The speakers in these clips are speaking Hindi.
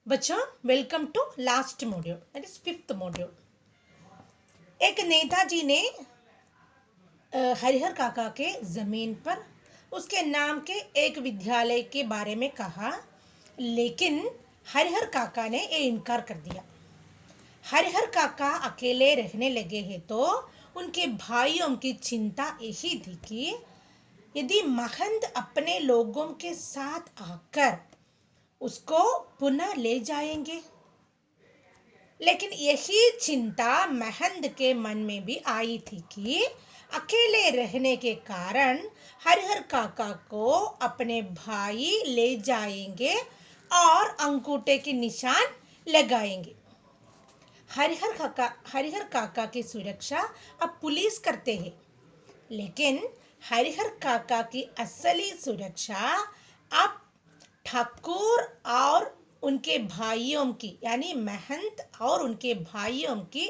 बच्चों welcome to last module that is fifth module. एक नेताजी ने हरिहर काका के ज़मीन पर उसके नाम के एक विद्यालय के बारे में कहा, लेकिन हरिहर काका ने ये इनकार कर दिया। हरिहर काका अकेले रहने लगे हैं तो उनके भाइयों की चिंता यही थी कि यदि महंत अपने लोगों के साथ आकर उसको पुनः ले जाएंगे। लेकिन यही चिंता महंत के मन में भी आई थी कि अकेले रहने के कारण हरिहर काका को अपने भाई ले जाएंगे और अंगूठे के निशान लगाएंगे। हरिहर काका की सुरक्षा अब पुलिस करते हैं, लेकिन हरिहर काका की असली सुरक्षा अब ठाकुर और उनके भाइयों की यानी महंत और उनके भाइयों की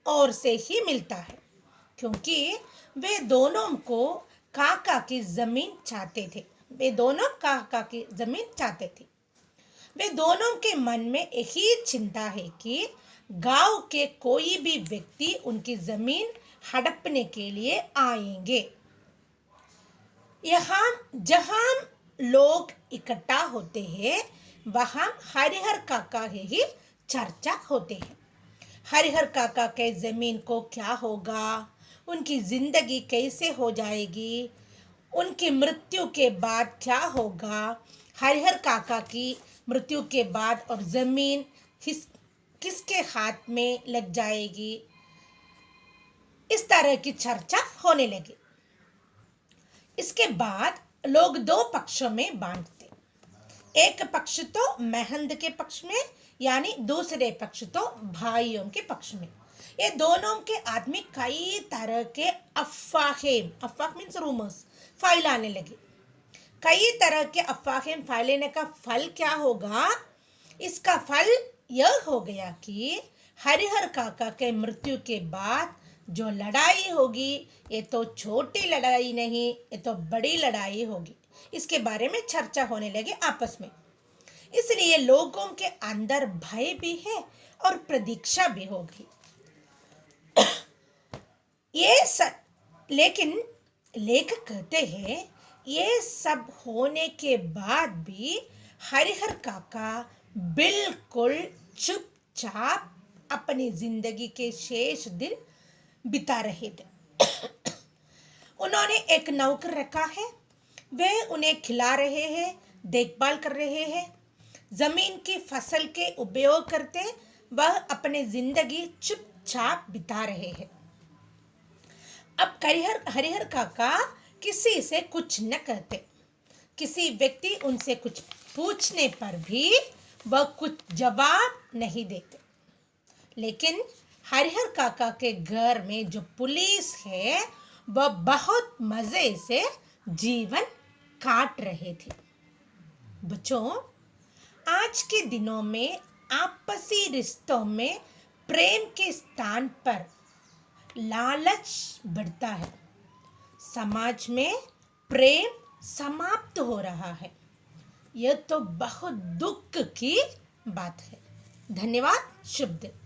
ओर से ही मिलता है, क्योंकि वे दोनों को काका की जमीन चाहते थे। वे दोनों के मन में यही चिंता है कि गांव के कोई भी व्यक्ति उनकी जमीन हड़पने के लिए आएंगे। यहाँ जहाँ लोग इकट्ठा होते हैं वहाँ हरिहर काका ही चर्चा होते हैं। हरिहर काका के जमीन को क्या होगा, उनकी जिंदगी कैसे हो जाएगी, उनकी मृत्यु के बाद क्या होगा, हरिहर काका की मृत्यु के बाद और जमीन किसके हाथ में लग जाएगी, इस तरह की चर्चा होने लगी। इसके बाद लोग दो पक्षों में बांटते, एक पक्ष तो महंत के पक्ष में यानी दूसरे पक्ष तो भाइयों के पक्ष में। ये दोनों के आदमी कई तरह के अफवाह मीन्स रूमर्स फैलाने लगे। कई तरह के अफवाहें फैलाने का फल क्या होगा? इसका फल यह हो गया कि हरिहर काका के मृत्यु के बाद जो लड़ाई होगी ये तो छोटी लड़ाई नहीं, ये तो बड़ी लड़ाई होगी। इसके बारे में चर्चा होने लगी आपस में। इसलिए लोगों के अंदर भय भी है और प्रतीक्षा भी होगी। लेकिन लेखक कहते हैं ये सब होने के बाद भी हरिहर काका बिल्कुल चुपचाप अपनी जिंदगी के शेष दिन बिता रहे थे। उन्होंने एक नौकर रखा है, वे उन्हें खिला रहे हैं, देखभाल कर रहे हैं, जमीन की फसल के उपयोग करते वह अपनी जिंदगी चुपचाप बिता रहे हैं। अब हरिहर काका किसी से कुछ न कहते, किसी व्यक्ति उनसे कुछ पूछने पर भी वह कुछ जवाब नहीं देते। लेकिन हरिहर काका के घर में जो पुलिस है वह बहुत मजे से जीवन काट रहे थे। बच्चों, आज के दिनों में आपसी रिश्तों में प्रेम के स्थान पर लालच बढ़ता है। समाज में प्रेम समाप्त हो रहा है। यह तो बहुत दुख की बात है। धन्यवाद। शुभ दिन।